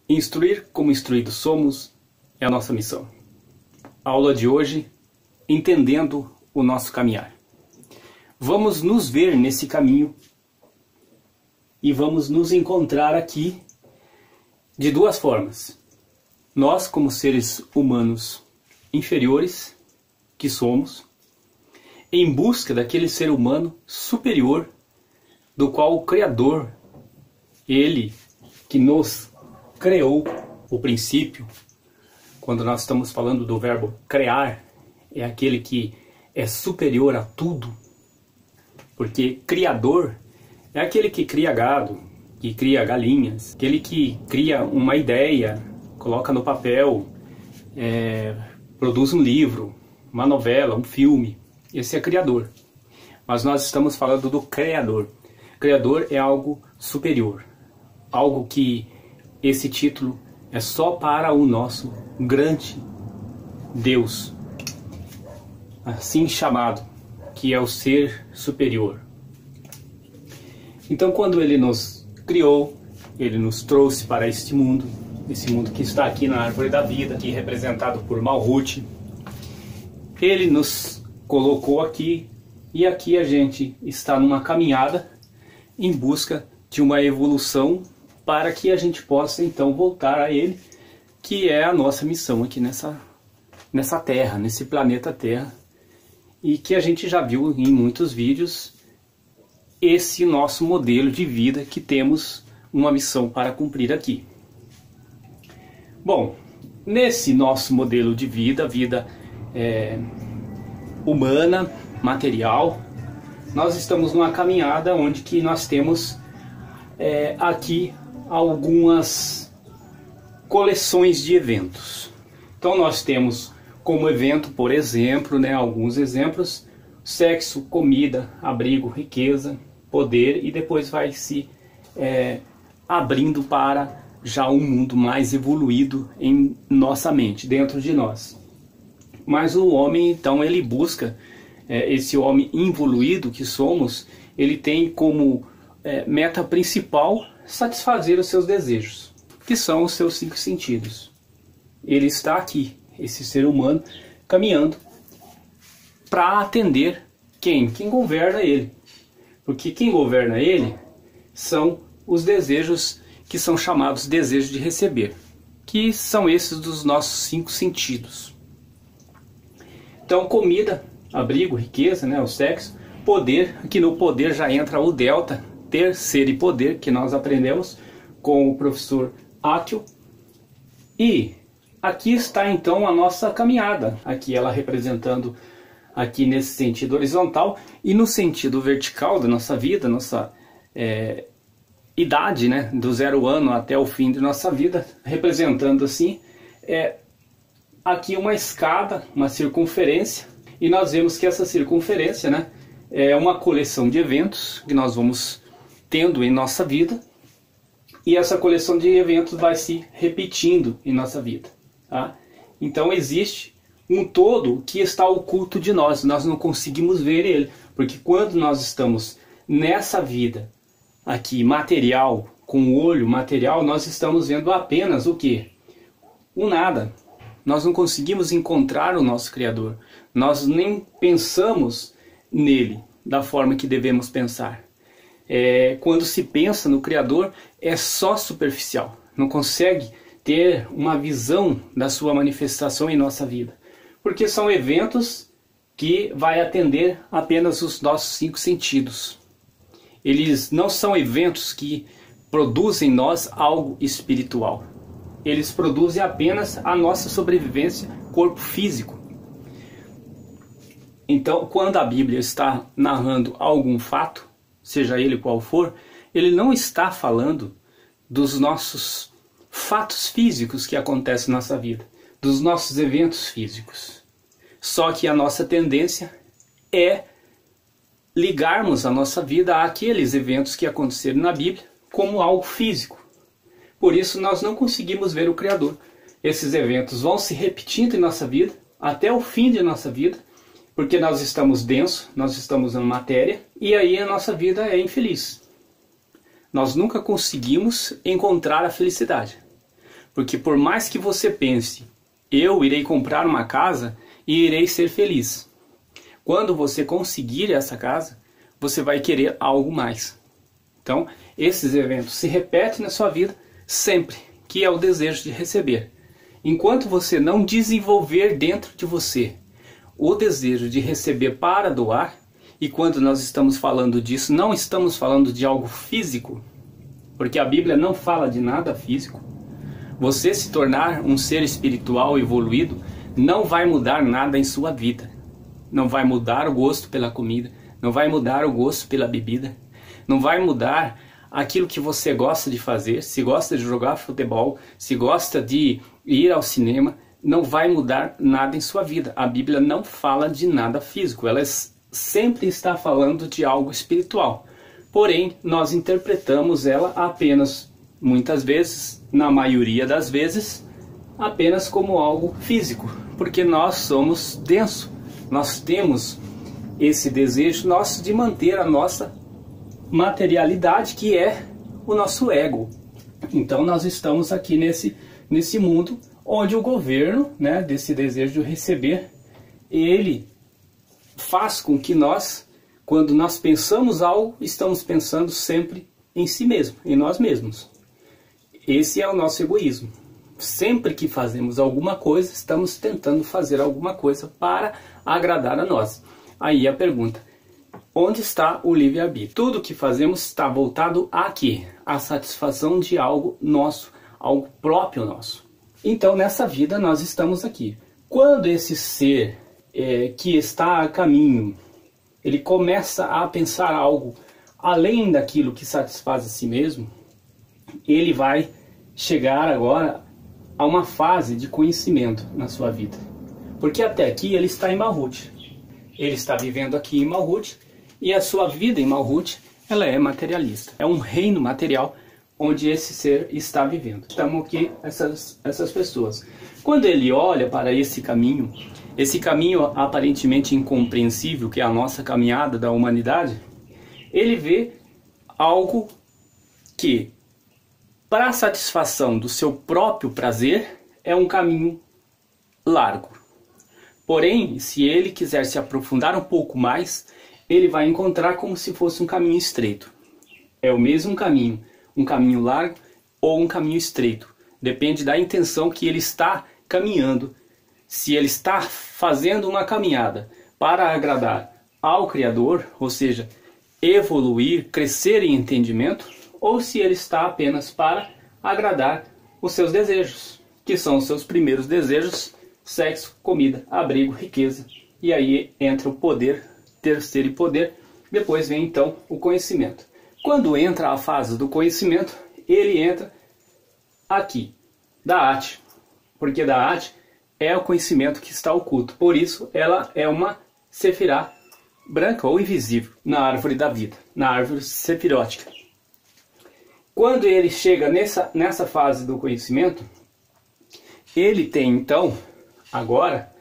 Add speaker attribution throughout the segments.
Speaker 1: Instruir como instruídos somos é a nossa missão. A aula de hoje, entendendo o nosso caminhar. Vamos nos ver nesse caminho e vamos nos encontrar aqui de duas formas. Nós, como seres humanos inferiores que somos, em busca daquele ser humano superior, do qual o Criador, Ele que nos criou, o princípio, quando nós estamos falando do verbo criar, é aquele que é superior a tudo, porque criador é aquele que cria gado, que cria galinhas, aquele que cria uma ideia, coloca no papel, produz um livro, uma novela, um filme. Esse é criador. Mas nós estamos falando do Criador. Criador é algo superior, algo que esse título é só para o nosso grande Deus, assim chamado, que é o ser superior. Então, quando Ele nos criou, Ele nos trouxe para este mundo, esse mundo que está aqui na árvore da vida, aqui representado por Malhut. Ele nos colocou aqui, e aqui a gente está numa caminhada em busca de uma evolução para que a gente possa então voltar a Ele, que é a nossa missão aqui nessa Terra, nesse planeta Terra, e que a gente já viu em muitos vídeos esse nosso modelo de vida que temos uma missão para cumprir aqui. Bom, nesse nosso modelo de vida, humana, material, nós estamos numa caminhada onde que nós temos aqui algumas coleções de eventos. Então nós temos como evento, por exemplo, alguns exemplos: sexo, comida, abrigo, riqueza, poder, e depois vai se abrindo para já um mundo mais evoluído em nossa mente, dentro de nós. Mas o homem, então, ele busca, esse homem involuído que somos, ele tem como meta principal satisfazer os seus desejos, que são os seus 5 sentidos. Ele está aqui, esse ser humano, caminhando para atender quem? Quem governa ele. Porque quem governa ele são os desejos que são chamados desejos de receber, que são esses dos nossos 5 sentidos. Então, comida, abrigo, riqueza, o sexo, poder. Aqui no poder já entra o delta, ter, ser e poder, que nós aprendemos com o professor Akio. E aqui está então a nossa caminhada, aqui ela representando aqui nesse sentido horizontal, e no sentido vertical da nossa vida, nossa idade, do 0 ano até o fim de nossa vida, representando assim aqui uma escada, uma circunferência, e nós vemos que essa circunferência é uma coleção de eventos que nós vamos tendo em nossa vida, e essa coleção de eventos vai se repetindo em nossa vida. Tá? Então existe um todo que está oculto de nós não conseguimos ver ele, porque quando nós estamos nessa vida aqui material, com o olho material, nós estamos vendo apenas o quê? O nada. Nós não conseguimos encontrar o nosso Criador, nós nem pensamos nele da forma que devemos pensar. Quando se pensa no Criador, é só superficial, não consegue ter uma visão da sua manifestação em nossa vida, porque são eventos que vai atender apenas os nossos 5 sentidos. Eles não são eventos que produzem em nós algo espiritual, eles produzem apenas a nossa sobrevivência, corpo físico. Então, quando a Bíblia está narrando algum fato, seja ele qual for, ele não está falando dos nossos fatos físicos que acontecem na nossa vida, dos nossos eventos físicos. Só que a nossa tendência é ligarmos a nossa vida àqueles eventos que aconteceram na Bíblia como algo físico. Por isso nós não conseguimos ver o Criador. Esses eventos vão se repetindo em nossa vida, até o fim de nossa vida, porque nós estamos densos, nós estamos na matéria, e aí a nossa vida é infeliz. Nós nunca conseguimos encontrar a felicidade. Porque por mais que você pense, eu irei comprar uma casa e irei ser feliz. Quando você conseguir essa casa, você vai querer algo mais. Então, esses eventos se repetem na sua vida sempre, que é o desejo de receber. Enquanto você não desenvolver dentro de você o desejo de receber para doar, e quando nós estamos falando disso, não estamos falando de algo físico, porque a Bíblia não fala de nada físico. Você se tornar um ser espiritual evoluído não vai mudar nada em sua vida. Não vai mudar o gosto pela comida, não vai mudar o gosto pela bebida, não vai mudar aquilo que você gosta de fazer. Se gosta de jogar futebol, se gosta de ir ao cinema, não vai mudar nada em sua vida. A Bíblia não fala de nada físico, ela sempre está falando de algo espiritual. Porém, nós interpretamos ela apenas, muitas vezes, na maioria das vezes, apenas como algo físico, porque nós somos densos, nós temos esse desejo nosso de manter a nossa materialidade, que é o nosso ego. Então nós estamos aqui nesse mundo onde o governo, né, desse desejo de receber, ele faz com que nós, quando nós pensamos algo, estamos pensando sempre em si mesmo, em nós mesmos. Esse é o nosso egoísmo. Sempre que fazemos alguma coisa, estamos tentando fazer alguma coisa para agradar a nós. Aí a pergunta: onde está o livre-arbítrio? Tudo que fazemos está voltado a quê? A satisfação de algo nosso, algo próprio nosso. Então nessa vida nós estamos aqui. Quando esse ser que está a caminho, ele começa a pensar algo além daquilo que satisfaz a si mesmo, ele vai chegar agora a uma fase de conhecimento na sua vida. Porque até aqui ele está em Malhut. Ele está vivendo aqui em Malhut, e a sua vida em Malhut, ela é materialista. É um reino material onde esse ser está vivendo. Estamos aqui essas pessoas. Quando ele olha para esse caminho aparentemente incompreensível, que é a nossa caminhada da humanidade, ele vê algo que, para a satisfação do seu próprio prazer, é um caminho largo. Porém, se ele quiser se aprofundar um pouco mais, ele vai encontrar como se fosse um caminho estreito. É o mesmo caminho, um caminho largo ou um caminho estreito. Depende da intenção que ele está caminhando. Se ele está fazendo uma caminhada para agradar ao Criador, ou seja, evoluir, crescer em entendimento, ou se ele está apenas para agradar os seus desejos, que são os seus primeiros desejos: sexo, comida, abrigo, riqueza. E aí entra o poder, terceiro poder. Depois vem então o conhecimento. Quando entra a fase do conhecimento, ele entra aqui, da arte. Porque da arte é o conhecimento que está oculto. Por isso ela é uma sefirá branca ou invisível na árvore da vida, na árvore sefirótica. Quando ele chega nessa fase do conhecimento, ele tem então, agora,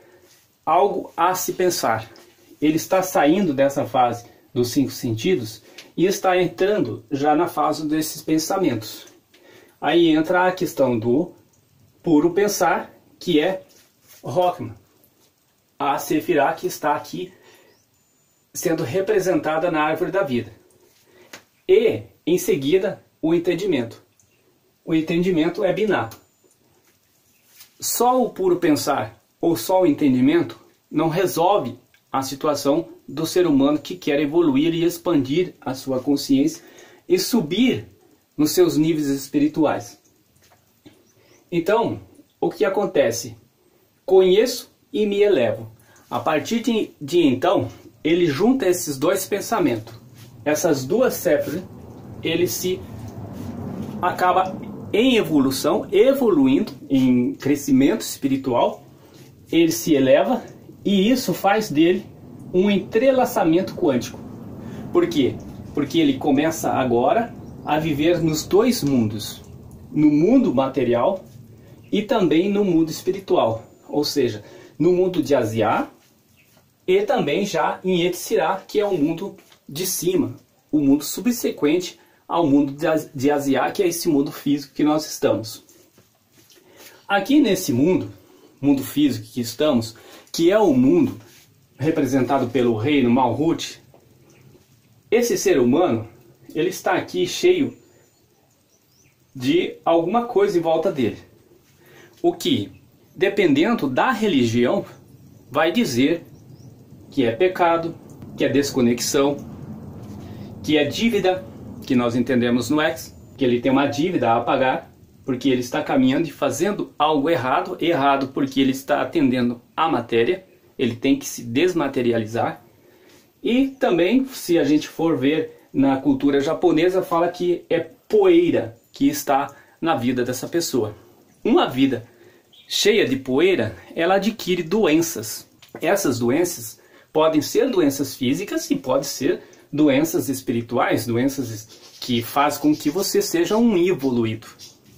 Speaker 1: algo a se pensar. Ele está saindo dessa fase dos 5 sentidos e está entrando já na fase desses pensamentos. Aí entra a questão do puro pensar, que é Rockman, a sefirá que está aqui sendo representada na árvore da vida. E, em seguida, o entendimento. O entendimento é biná. Só o puro pensar ou só o entendimento não resolve a situação do ser humano que quer evoluir e expandir a sua consciência e subir nos seus níveis espirituais. Então, o que acontece? Conheço e me elevo. A partir de então, ele junta esses dois pensamentos. Essas duas séparas, ele se acaba em evolução, evoluindo em crescimento espiritual. Ele se eleva e isso faz dele um entrelaçamento quântico. Por quê? Porque ele começa agora a viver nos dois mundos. No mundo material e também no mundo espiritual. Ou seja, no mundo de Asiá e também já em Yetzirah, que é o mundo de cima, o mundo subsequente ao mundo de Asiá, que é esse mundo físico que nós estamos. Aqui nesse mundo físico que estamos, que é o mundo representado pelo reino Malhut, esse ser humano, ele está aqui cheio de alguma coisa em volta dele. O que, dependendo da religião, vai dizer que é pecado, que é desconexão, que é dívida, que nós entendemos no X, que ele tem uma dívida a pagar, porque ele está caminhando e fazendo algo errado, errado porque ele está atendendo à matéria, ele tem que se desmaterializar. E também, se a gente for ver na cultura japonesa, fala que é poeira que está na vida dessa pessoa. Uma vida cheia de poeira, ela adquire doenças. Essas doenças podem ser doenças físicas e podem ser doenças espirituais, doenças que fazem com que você seja um evoluído.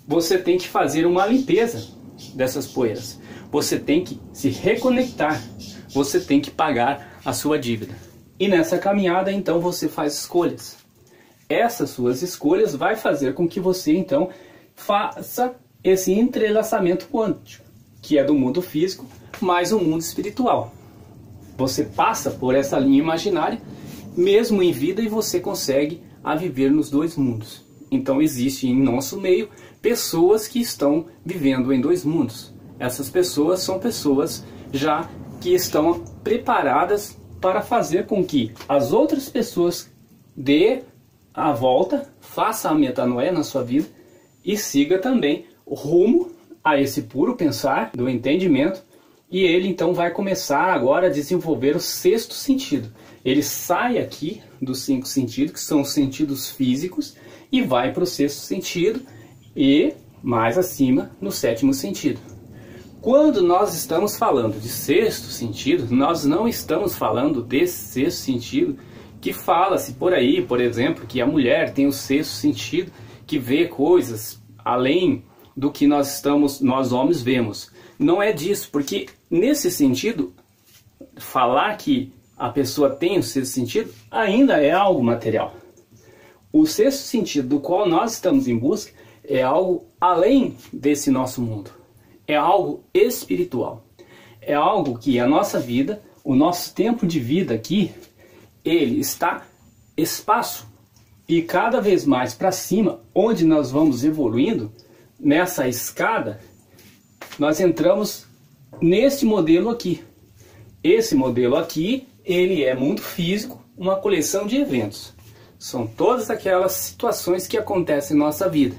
Speaker 1: Você tem que fazer uma limpeza dessas poeiras. Você tem que se reconectar. Você tem que pagar a sua dívida. E nessa caminhada, então, você faz escolhas. Essas suas escolhas vai fazer com que você, então, faça esse entrelaçamento quântico, que é do mundo físico mais o mundo espiritual. Você passa por essa linha imaginária, mesmo em vida, e você consegue a viver nos dois mundos. Então existe em nosso meio pessoas que estão vivendo em dois mundos. Essas pessoas são pessoas já que estão preparadas para fazer com que as outras pessoas dê a volta, faça a metanoia na sua vida e siga também o rumo a esse puro pensar do entendimento. E ele então vai começar agora a desenvolver o sexto sentido. Ele sai aqui dos 5 sentidos, que são os sentidos físicos, e vai para o sexto sentido e mais acima no 7º sentido. Quando nós estamos falando de sexto sentido, nós não estamos falando desse sexto sentido que fala-se por aí, por exemplo, que a mulher tem o sexto sentido, que vê coisas além do que nós homens vemos. Não é disso, porque nesse sentido, falar que a pessoa tem o sexto sentido ainda é algo material. O sexto sentido do qual nós estamos em busca é algo além desse nosso mundo. É algo espiritual. É algo que a nossa vida, o nosso tempo de vida aqui, ele está espaço e cada vez mais para cima, onde nós vamos evoluindo, nessa escada, nós entramos nesse modelo aqui. Esse modelo aqui, ele é mundo físico, uma coleção de eventos. São todas aquelas situações que acontecem em nossa vida.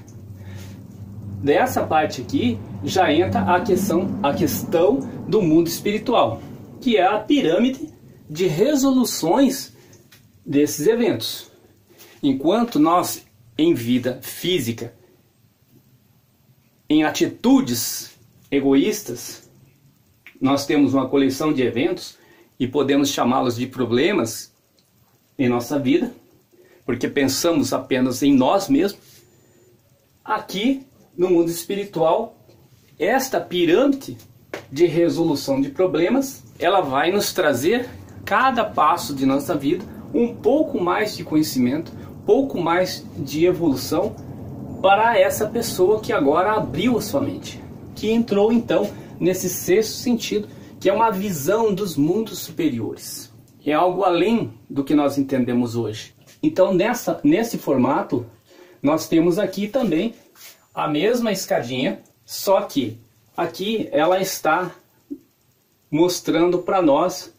Speaker 1: Dessa parte aqui, já entra a questão do mundo espiritual, que é a pirâmide de resoluções desses eventos. Enquanto nós, em vida física, em atitudes egoístas, nós temos uma coleção de eventos e podemos chamá-los de problemas em nossa vida, porque pensamos apenas em nós mesmos. Aqui, no mundo espiritual, esta pirâmide de resolução de problemas, ela vai nos trazer, cada passo de nossa vida, um pouco mais de conhecimento, um pouco mais de evolução para essa pessoa que agora abriu a sua mente, que entrou então nesse sexto sentido, que é uma visão dos mundos superiores. É algo além do que nós entendemos hoje. Então nesse formato, nós temos aqui também a mesma escadinha, só que aqui ela está mostrando para nós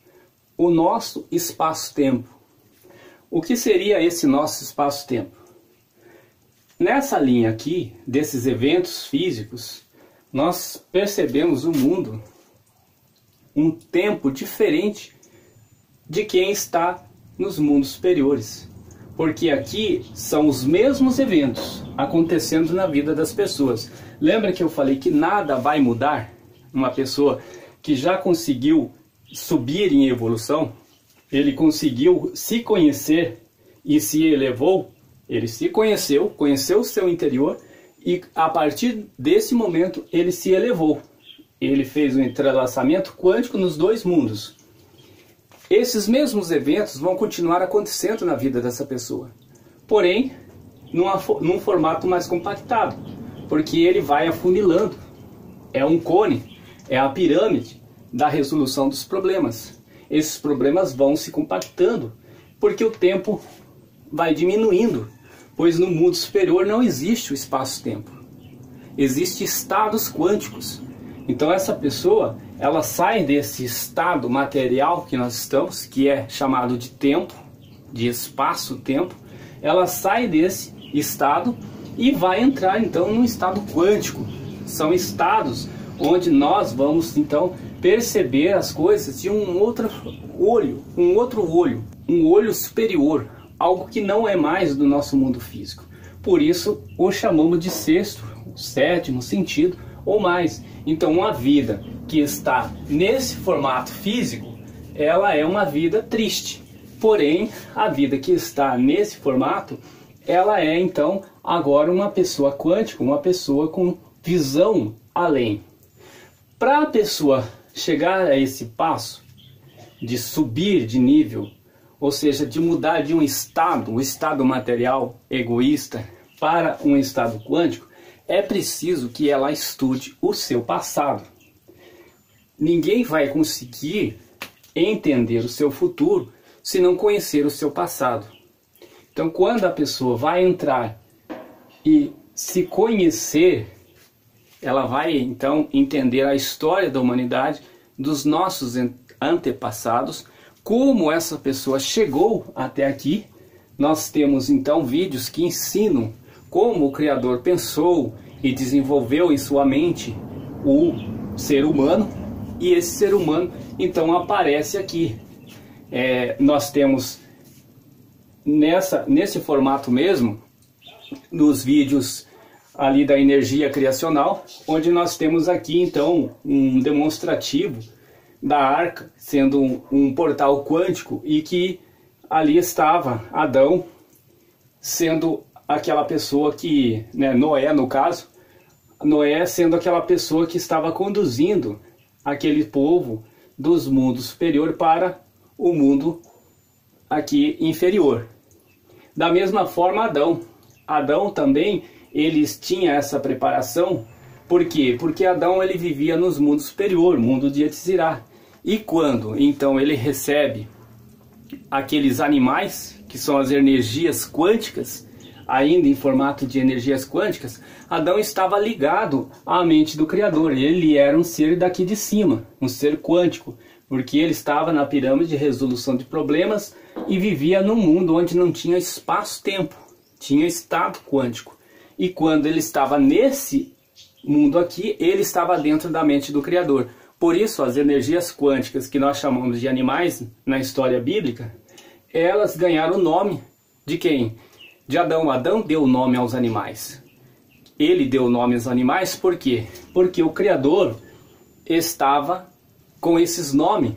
Speaker 1: o nosso espaço-tempo. O que seria esse nosso espaço-tempo? Nessa linha aqui, desses eventos físicos, nós percebemos o mundo um tempo diferente de quem está nos mundos superiores. Porque aqui são os mesmos eventos acontecendo na vida das pessoas. Lembra que eu falei que nada vai mudar? Uma pessoa que já conseguiu subir em evolução, ele conseguiu se conhecer e se elevou, ele se conheceu, conheceu o seu interior e a partir desse momento ele se elevou. Ele fez um entrelaçamento quântico nos dois mundos. Esses mesmos eventos vão continuar acontecendo na vida dessa pessoa, porém num formato mais compactado, porque ele vai afunilando é um cone, é a pirâmide da resolução dos problemas. Esses problemas vão se compactando, porque o tempo vai diminuindo, pois no mundo superior não existe o espaço-tempo. Existem estados quânticos. Então essa pessoa, ela sai desse estado material que nós estamos, que é chamado de tempo, de espaço-tempo, ela sai desse estado e vai entrar então num estado quântico. São estados onde nós vamos então perceber as coisas de um outro olho, um olho superior, algo que não é mais do nosso mundo físico. Por isso o chamamos de sexto, sétimo sentido ou mais. Então uma vida que está nesse formato físico, ela é uma vida triste. Porém, a vida que está nesse formato, ela é então agora uma pessoa quântica, uma pessoa com visão além. Para a pessoa chegar a esse passo de subir de nível, ou seja, de mudar de um estado, o estado material egoísta, para um estado quântico, é preciso que ela estude o seu passado. Ninguém vai conseguir entender o seu futuro se não conhecer o seu passado. Então, quando a pessoa vai entrar e se conhecer, ela vai então entender a história da humanidade, dos nossos antepassados, como essa pessoa chegou até aqui. Nós temos então vídeos que ensinam como o Criador pensou e desenvolveu em sua mente o ser humano, e esse ser humano então aparece aqui. Nós temos nesse formato mesmo, nos vídeos ali da energia criacional, onde nós temos aqui então um demonstrativo da arca, sendo um portal quântico, e que ali estava Adão, sendo aquela pessoa que, Noé no caso, Noé sendo aquela pessoa que estava conduzindo aquele povo dos mundos superior para o mundo aqui inferior. Da mesma forma Adão também, eles tinham essa preparação. Por quê? Porque Adão ele vivia nos mundos superior, mundo de Yetzirah. E quando então ele recebe aqueles animais, que são as energias quânticas, ainda em formato de energias quânticas, Adão estava ligado à mente do Criador. Ele era um ser daqui de cima, um ser quântico, porque ele estava na pirâmide de resolução de problemas e vivia num mundo onde não tinha espaço-tempo, tinha estado quântico. E quando ele estava nesse mundo aqui, ele estava dentro da mente do Criador. Por isso, as energias quânticas que nós chamamos de animais na história bíblica, elas ganharam o nome de quem? De Adão. Adão deu o nome aos animais. Ele deu o nome aos animais por quê? Porque o Criador estava com esses nomes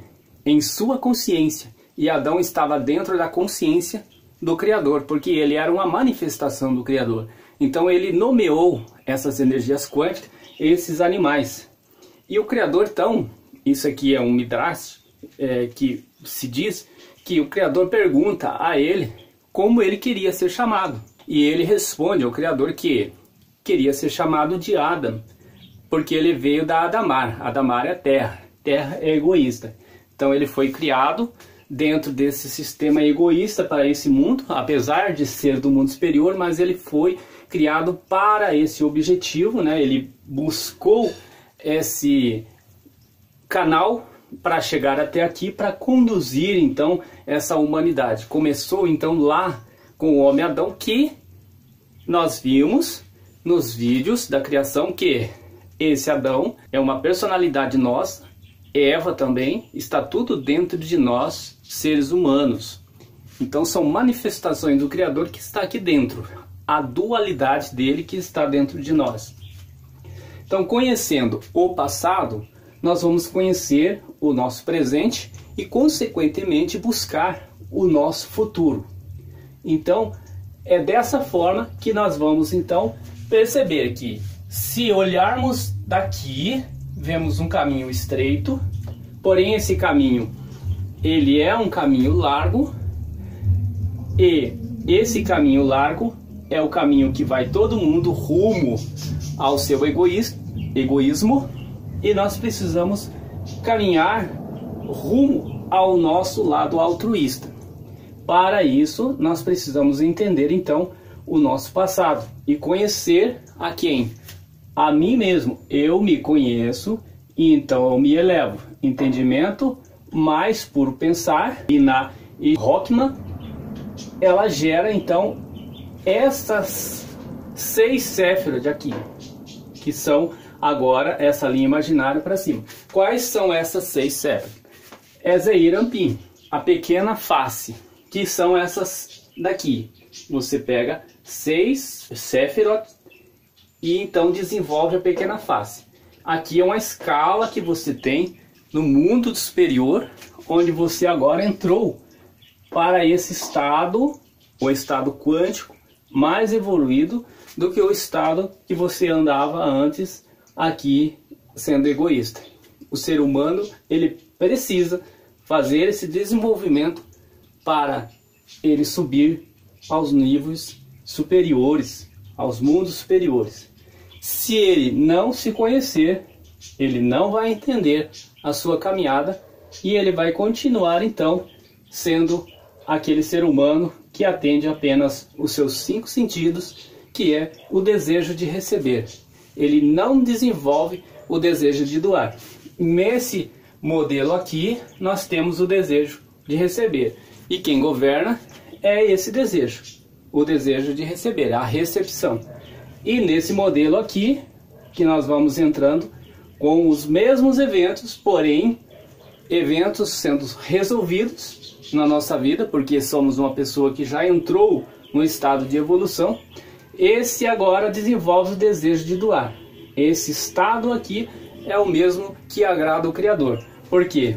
Speaker 1: em sua consciência. E Adão estava dentro da consciência do Criador, porque ele era uma manifestação do Criador. Então ele nomeou essas energias quânticas, esses animais. E o Criador, então, isso aqui é um Midrash, que se diz que o Criador pergunta a ele como ele queria ser chamado. E ele responde ao Criador que queria ser chamado de Adam, porque ele veio da Adamar. Adamar é terra, terra é egoísta. Então ele foi criado dentro desse sistema egoísta para esse mundo, apesar de ser do mundo superior, mas ele foi criado para esse objetivo, Ele buscou esse canal para chegar até aqui, para conduzir então essa humanidade. Começou então lá com o homem Adão, que nós vimos nos vídeos da criação que esse Adão é uma personalidade nossa, Eva também, está tudo dentro de nós, seres humanos. Então são manifestações do Criador que está aqui dentro, a dualidade dele que está dentro de nós. Então, conhecendo o passado, nós vamos conhecer o nosso presente e, consequentemente, buscar o nosso futuro. Então, é dessa forma que nós vamos, então, perceber que, se olharmos daqui, vemos um caminho estreito, porém esse caminho, ele é um caminho largo, e esse caminho largo é o caminho que vai todo mundo rumo ao seu egoísmo, e nós precisamos caminhar rumo ao nosso lado altruísta. Para isso, nós precisamos entender então o nosso passado e conhecer a quem? A mim mesmo. Eu me conheço e então eu me elevo. Entendimento mais puro pensar. E Rockman, ela gera então essas 6 Séfiras aqui, que são agora essa linha imaginária para cima. Quais são essas 6 Séfiras? É Zeir Anpin, a pequena face, que são essas daqui. Você pega 6 Séfirot e então desenvolve a pequena face. Aqui é uma escala que você tem no mundo superior, onde você agora entrou para esse estado, o estado quântico, mais evoluído do que o estado que você andava antes aqui sendo egoísta. O ser humano, ele precisa fazer esse desenvolvimento para ele subir aos níveis superiores, aos mundos superiores. Se ele não se conhecer, ele não vai entender a sua caminhada e ele vai continuar então sendo aquele ser humano que atende apenas os seus 5 sentidos, que é o desejo de receber. Ele não desenvolve o desejo de doar. Nesse modelo aqui, nós temos o desejo de receber. E quem governa é esse desejo, o desejo de receber, a recepção. E nesse modelo aqui, que nós vamos entrando com os mesmos eventos, porém, eventos sendo resolvidos na nossa vida, porque somos uma pessoa que já entrou no estado de evolução, esse agora desenvolve o desejo de doar. Esse estado aqui é o mesmo que agrada o Criador. Por quê?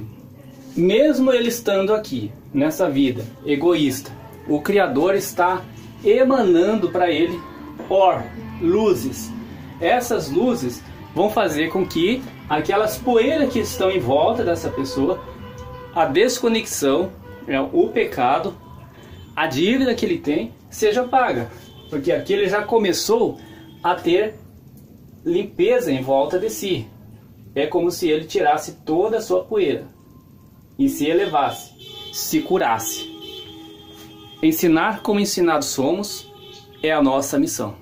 Speaker 1: Mesmo ele estando aqui, nessa vida egoísta, o Criador está emanando para ele luzes. Essas luzes vão fazer com que aquelas poeiras que estão em volta dessa pessoa, a desconexão, o pecado, a dívida que ele tem, seja paga. Porque aqui ele já começou a ter limpeza em volta de si. É como se ele tirasse toda a sua poeira e se elevasse, se curasse. Ensinar como ensinados somos é a nossa missão.